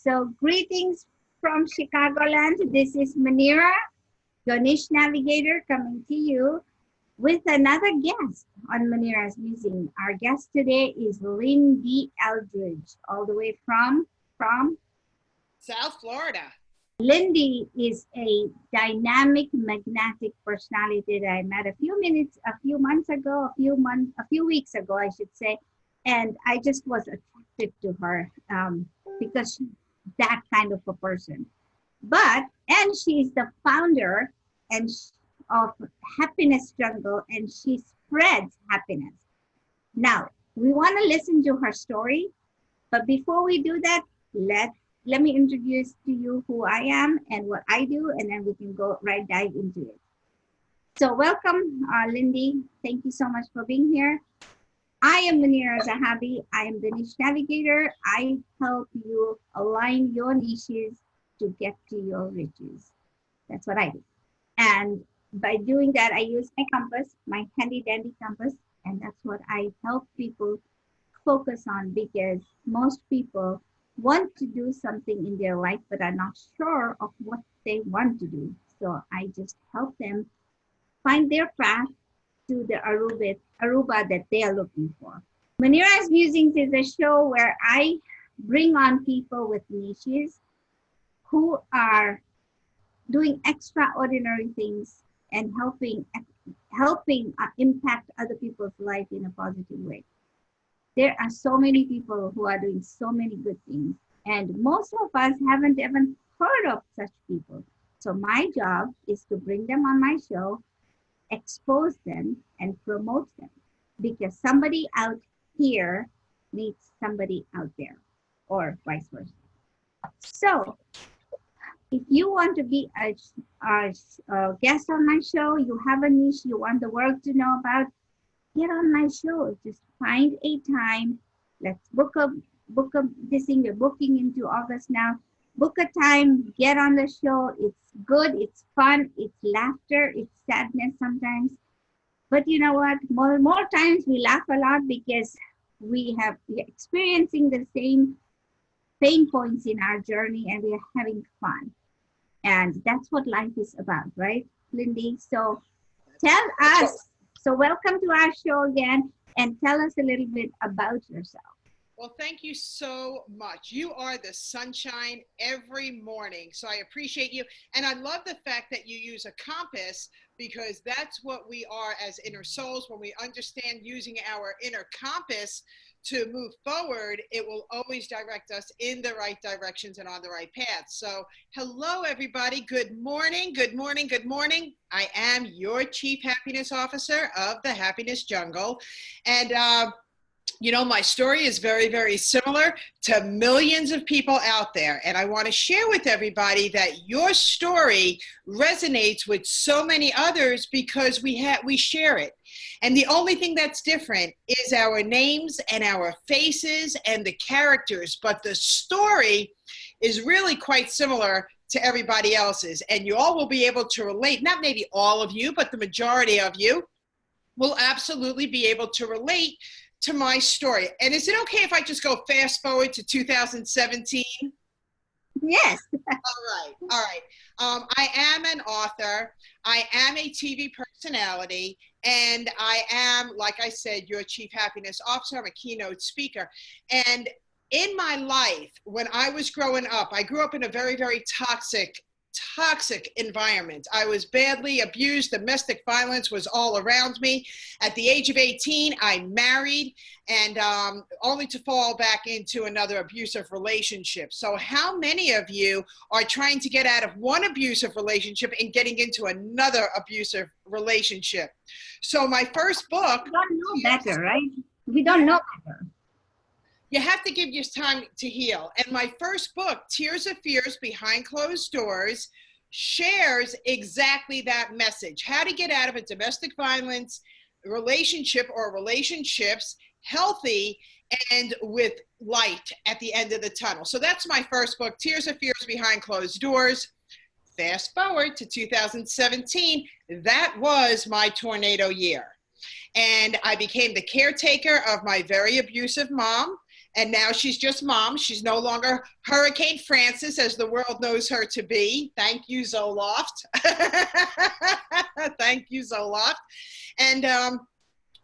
So greetings from Chicagoland. This is Munira, your niche navigator, coming to you with another guest on Munira's Musing. Our guest today is Lyn Dee Elderidge, all the way from South Florida. Lindy is a dynamic, magnetic personality that I met a few weeks ago, I should say, and I just was attracted to her because she's that kind of a person. And she's the founder of Happiness Jungle, and she spreads happiness. Now, we want to listen to her story, but before we do that, let me introduce to you who I am and what I do, and then we can go dive into it. So welcome, Lindy. Thank you so much for being here. I am Munira Zahabi. I am the niche navigator. I help you align your niches to get to your riches. That's what I do. And by doing that, I use my compass, my handy dandy compass, and that's what I help people focus on, because most people want to do something in their life but are not sure of what they want to do. So I just help them find their path to the Aruba that they are looking for. Munira's Musings is a show where I bring on people with niches who are doing extraordinary things and helping impact other people's life in a positive way. There are so many people who are doing so many good things, and most of us haven't even heard of such people. So my job is to bring them on my show, expose them, and promote them, because somebody out here needs somebody out there, or vice versa. So if you want to be a guest on my show, you have a niche you want the world to know about, get on my show. Just find a time. Let's book this thing. We're booking into August now. Book a time, get on the show. It's good, it's fun, it's laughter, it's sadness sometimes. But you know what? More times we laugh a lot because we're experiencing the same pain points in our journey, and we're having fun. And that's what life is about, right, Lindy? So tell us. So welcome to our show again, and tell us a little bit about yourself. Well, thank you so much. You are the sunshine every morning, so I appreciate you. And I love the fact that you use a compass, because that's what we are as inner souls. When we understand using our inner compass to move forward, it will always direct us in the right directions and on the right path. So hello, everybody. Good morning. Good morning. Good morning. I am your Chief Happiness Officer of the Happiness Jungle. And, you know, my story is very, very similar to millions of people out there. And I want to share with everybody that your story resonates with so many others because we share it. And the only thing that's different is our names and our faces and the characters. But the story is really quite similar to everybody else's. And you all will be able to relate, not maybe all of you, but the majority of you will absolutely be able to relate to my story. And is it okay if I just go fast forward to 2017? Yes. All right. I am an author. I am a TV personality, and I am, like I said, your Chief Happiness Officer. I'm a keynote speaker. And in my life, when I was growing up, I grew up in a very, very toxic environment. I was badly abused. Domestic violence was all around me. At the age of 18, I married, and only to fall back into another abusive relationship. So how many of you are trying to get out of one abusive relationship and getting into another abusive relationship? So my first book— We don't know better, right? We don't know better. You have to give your time to heal. And my first book, Tears of Fears Behind Closed Doors, shares exactly that message. How to get out of a domestic violence relationship or relationships healthy and with light at the end of the tunnel. So that's my first book, Tears of Fears Behind Closed Doors. Fast forward to 2017, that was my tornado year. And I became the caretaker of my very abusive mom. And now she's just mom. She's no longer Hurricane Francis, as the world knows her to be. Thank you, Zoloft. Thank you, Zoloft. And,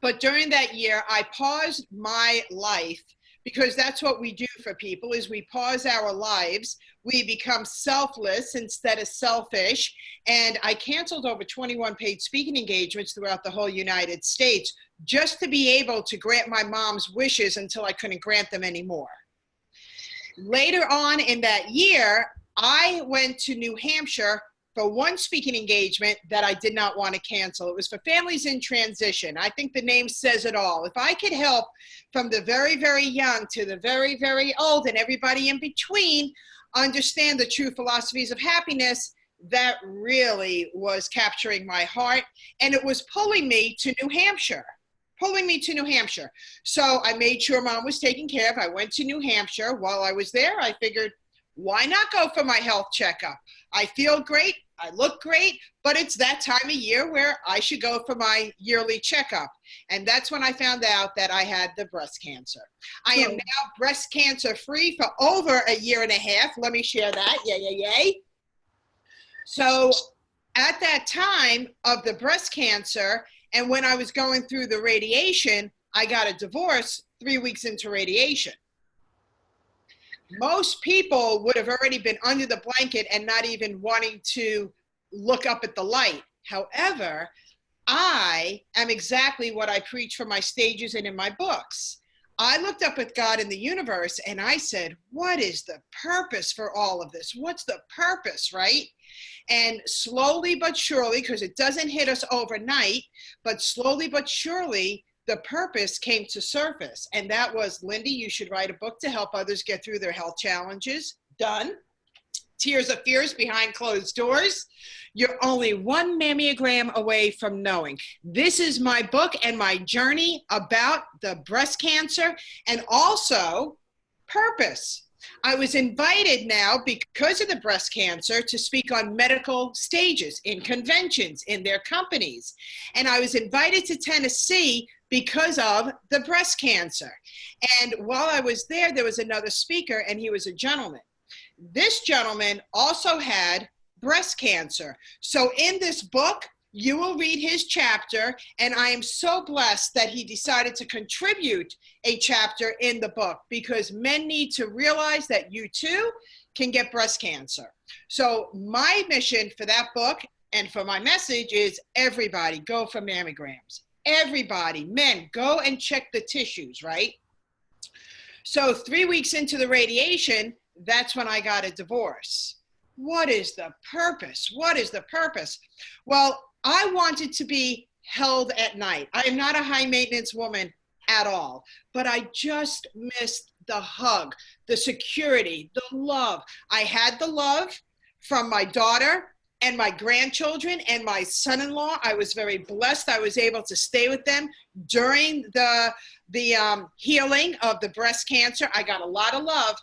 but during that year, I paused my life, because that's what we do for people, is we pause our lives. We become selfless instead of selfish. And I canceled over 21 paid speaking engagements throughout the whole United States just to be able to grant my mom's wishes until I couldn't grant them anymore. Later on in that year, I went to New Hampshire for one speaking engagement that I did not want to cancel. It was for families in transition. I think the name says it all. If I could help from the very, very young to the very, very old and everybody in between understand the true philosophies of happiness, that really was capturing my heart. And it was pulling me to New Hampshire. So I made sure mom was taken care of. I went to New Hampshire. While I was there, I figured, why not go for my health checkup? I feel great. I look great, but it's that time of year where I should go for my yearly checkup. And that's when I found out that I had the breast cancer. I am now breast cancer free for over a year and a half. Let me share that. Yay. So at that time of the breast cancer, and when I was going through the radiation, I got a divorce 3 weeks into radiation. Most people would have already been under the blanket and not even wanting to look up at the light. However, I am exactly what I preach from my stages and in my books. I looked up at God in the universe and I said, what is the purpose for all of this? What's the purpose, right? And slowly but surely, because it doesn't hit us overnight, but slowly but surely, the purpose came to surface. And that was, Lindy, you should write a book to help others get through their health challenges. Done. Tears of Fears Behind Closed Doors. You're only one mammogram away from knowing. This is my book and my journey about the breast cancer and also purpose. I was invited now because of the breast cancer to speak on medical stages, in conventions, in their companies. And I was invited to Tennessee because of the breast cancer. And while I was there, there was another speaker and he was a gentleman. This gentleman also had breast cancer. So in this book, you will read his chapter, and I am so blessed that he decided to contribute a chapter in the book, because men need to realize that you too can get breast cancer. So my mission for that book and for my message is everybody go for mammograms. Everybody, men, go and check the tissues, right? So 3 weeks into the radiation, that's when I got a divorce. What is the purpose? What is the purpose? Well, I wanted to be held at night. I am not a high maintenance woman at all, but I just missed the hug, the security, the love. I had the love from my daughter and my grandchildren and my son-in-law. I was very blessed. I was able to stay with them during the healing of the breast cancer. I got a lot of love,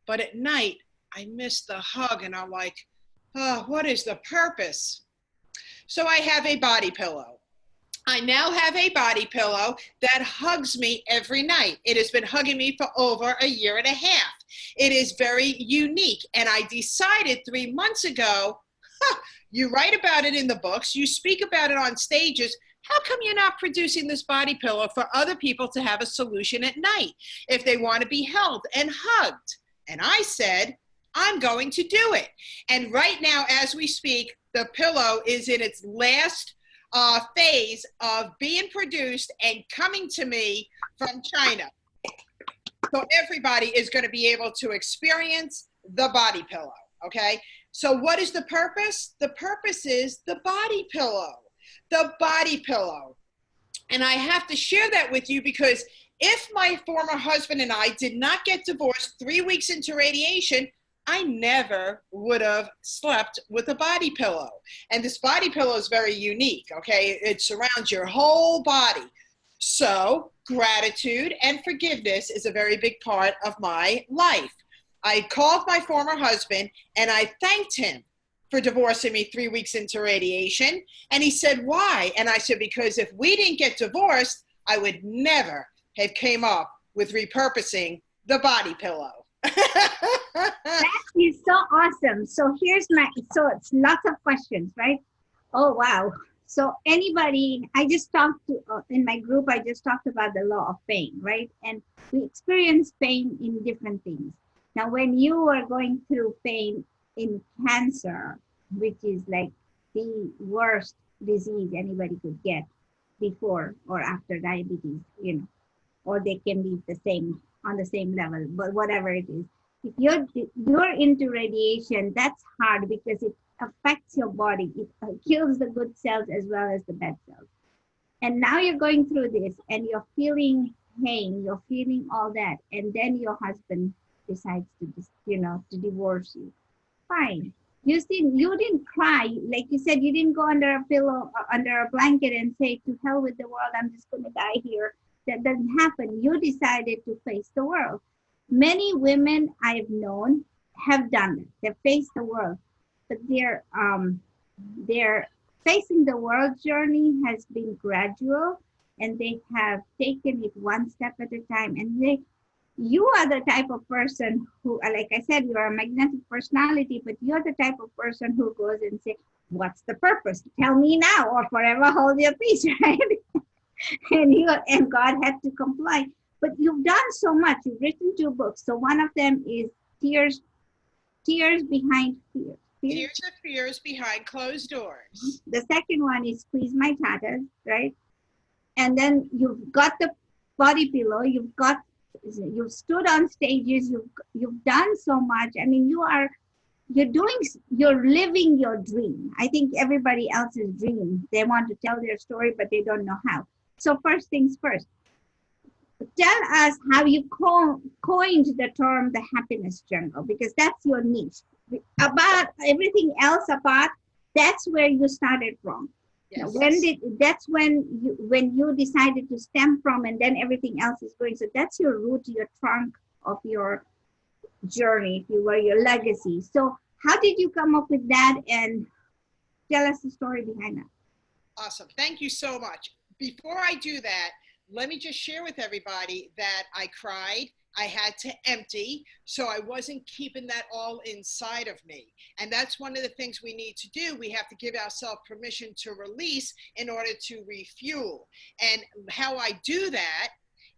but at night I missed the hug, and I'm like, oh, what is the purpose? So I have a body pillow. I now have a body pillow that hugs me every night. It has been hugging me for over a year and a half. It is very unique. And I decided 3 months ago, you write about it in the books, you speak about it on stages, how come you're not producing this body pillow for other people to have a solution at night if they want to be held and hugged? And I said, I'm going to do it. And right now, as we speak, the pillow is in its last phase of being produced and coming to me from China. So everybody is going to be able to experience the body pillow, okay? So what is the purpose? The purpose is the body pillow, the body pillow. And I have to share that with you because if my former husband and I did not get divorced 3 weeks into radiation, I never would have slept with a body pillow. And this body pillow is very unique, okay? It surrounds your whole body. So gratitude and forgiveness is a very big part of my life. I called my former husband and I thanked him for divorcing me 3 weeks into radiation. And he said, why? And I said, because if we didn't get divorced, I would never have came up with repurposing The body pillow. That is so awesome. So so it's lots of questions, right? Oh, wow. So anybody, I just talked to, in my group, I just talked about the law of pain, right? And we experience pain in different things. Now, when you are going through pain in cancer, which is like the worst disease anybody could get before or after diabetes, or they can be the same on the same level, but whatever it is. If you're into radiation, that's hard because it affects your body. It kills the good cells as well as the bad cells. And now you're going through this and you're feeling pain, you're feeling all that, and then your husband decides to divorce you. Fine. You didn't cry. Like you said, you didn't go under a pillow, under a blanket and say, to hell with the world, I'm just going to die here. That doesn't happen. You decided to face the world. Many women I've known have done it. They've faced the world, but their facing the world journey has been gradual, and they have taken it one step at a time. And you are the type of person who, like I said, you are a magnetic personality, but you're the type of person who goes and says, what's the purpose? Tell me now, or forever hold your peace, right? and God had to comply. But you've done so much. You've written 2 books. So one of them is Tears Behind Fear. Tears of Fears Behind Closed Doors. The second one is Squeeze My Tatters, right? And then you've got the body pillow. You've stood on stages. You've done so much. I mean, you're living your dream. I think everybody else's dream. They want to tell their story, but they don't know how. So first things first. Tell us how you coined the term the happiness jungle, because that's your niche. About everything else apart, that's where you started from. Yes. That's when you decided to stem from, and then everything else is going. So that's your root, your trunk of your journey, if you were, your legacy. So how did you come up with that, and tell us the story behind that? Awesome. Thank you so much. Before I do that, let me just share with everybody that I cried. I had to empty, so I wasn't keeping that all inside of me. And that's one of the things we need to do. We have to give ourselves permission to release in order to refuel. And how I do that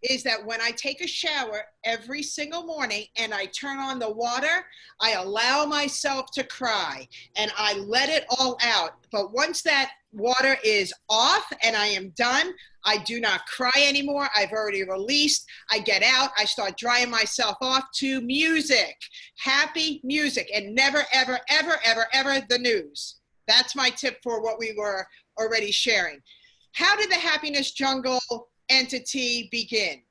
is that when I take a shower every single morning and I turn on the water, I allow myself to cry and I let it all out. But once that water is off and I am done, I do not cry anymore. I've already released. I get out. I start drying myself off to music, happy music, and never, ever, ever, ever, ever the news. That's my tip for what we were already sharing. How did the Happiness Jungle entity begin?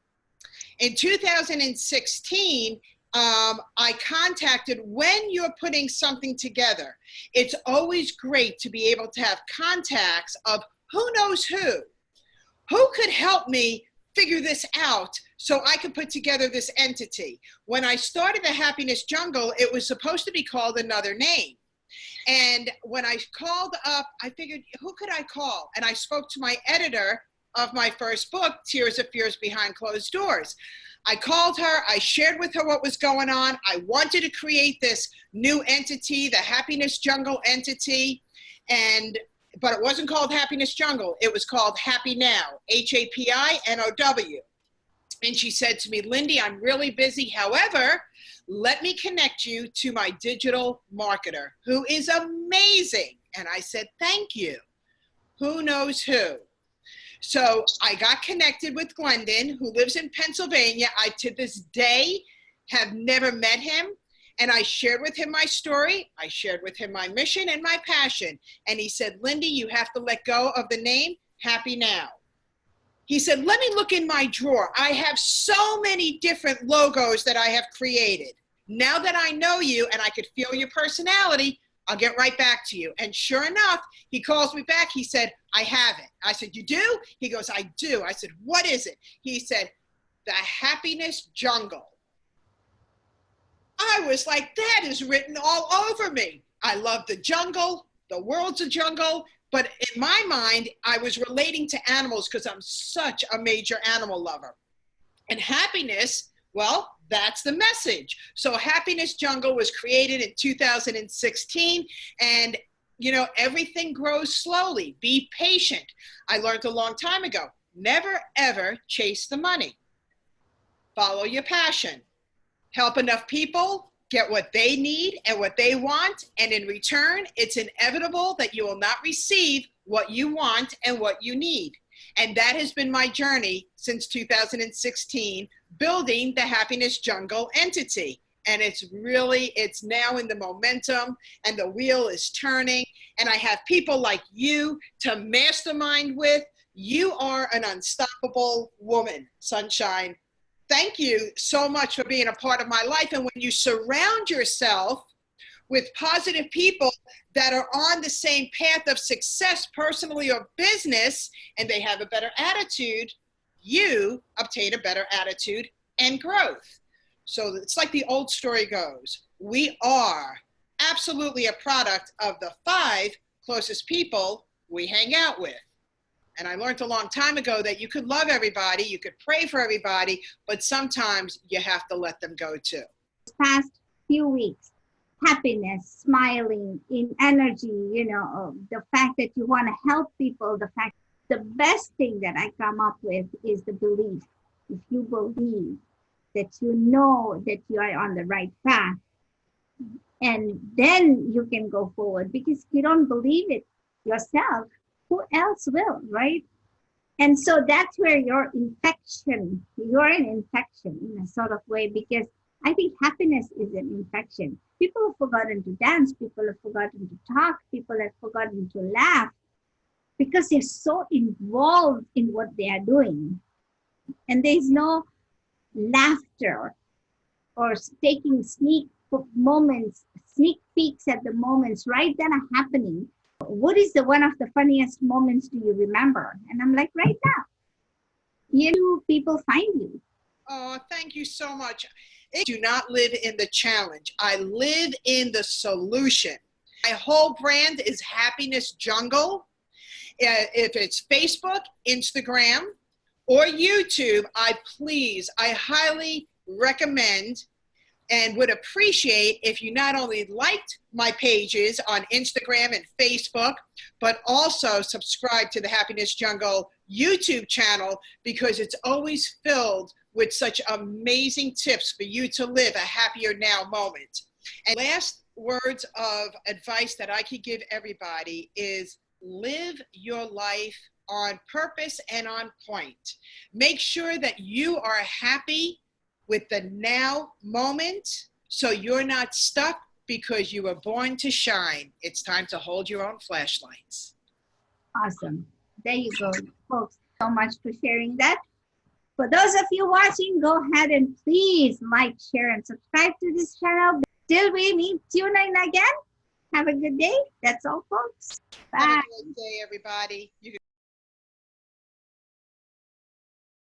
In 2016, I contacted, when you're putting something together, it's always great to be able to have contacts of who knows who could help me figure this out so I could put together this entity. When I started the Happiness Jungle, it was supposed to be called another name. And when I called up, I figured, who could I call? And I spoke to my editor of my first book, Tears of Fears Behind Closed Doors. I called her, I shared with her what was going on. I wanted to create this new entity, the Happiness Jungle entity, but it wasn't called Happiness Jungle. It was called Happy Now, HAPINOW. And she said to me, Lindy, I'm really busy. However, let me connect you to my digital marketer, who is amazing. And I said, thank you. Who knows who? So I got connected with Glendon, who lives in Pennsylvania. I, to this day, have never met him. And I shared with him my story. I shared with him my mission and my passion. And he said, Lindy, you have to let go of the name Happy Now. He said, let me look in my drawer. I have so many different logos that I have created. Now that I know you and I could feel your personality, I'll get right back to you. And sure enough, he calls me back. He said, I have it. I said, you do? He goes, I do. I said, what is it? He said, the Happiness Jungle. I was like, that is written all over me. I love the jungle. The world's a jungle. But in my mind, I was relating to animals because I'm such a major animal lover. And happiness Well, that's the message. So Happiness Jungle was created in 2016, and everything grows slowly. Be patient. I learned a long time ago, never ever chase the money. Follow your passion. Help enough people get what they need and what they want, and in return, it's inevitable that you will not receive what you want and what you need. And that has been my journey since 2016, building the Happiness Jungle entity. And it's now in the momentum, and the wheel is turning, and I have people like you to mastermind with. You are an unstoppable woman, Sunshine. Thank you so much for being a part of my life. And when you surround yourself with positive people that are on the same path of success, personally or business, and they have a better attitude, you obtain a better attitude and growth. So it's like the old story goes. We are absolutely a product of the 5 closest people we hang out with. And I learned a long time ago that you could love everybody, you could pray for everybody, but sometimes you have to let them go too. Past few weeks, happiness, smiling, in energy, the fact that you want to help people, the best thing that I come up with is the belief. If you believe that you know that you are on the right path, and then you can go forward, because if you don't believe it yourself, who else will, right? And so that's where you're an infection in a sort of way, because I think happiness is an infection. People have forgotten to dance, people have forgotten to talk, people have forgotten to laugh, because they're so involved in what they are doing. And there's no laughter or taking sneak peeks at the moments right then are happening. What is one of the funniest moments do you remember? And I'm like, right now. People find you. Oh, thank you so much. I do not live in the challenge. I live in the solution. My whole brand is Happiness Jungle. If it's Facebook, Instagram, or YouTube, I highly recommend and would appreciate if you not only liked my pages on Instagram and Facebook, but also subscribe to the Happiness Jungle YouTube channel, because it's always filled with such amazing tips for you to live a happier now moment. And last words of advice that I could give everybody is live your life on purpose and on point. Make sure that you are happy with the now moment, so you're not stuck because you were born to shine. It's time to hold your own flashlights. Awesome. There you go, folks. So much for sharing that. For those of you watching, go ahead and please like, share, and subscribe to this channel. Till we meet, tune in again. Have a good day. That's all, folks. Bye. Have a good day, everybody.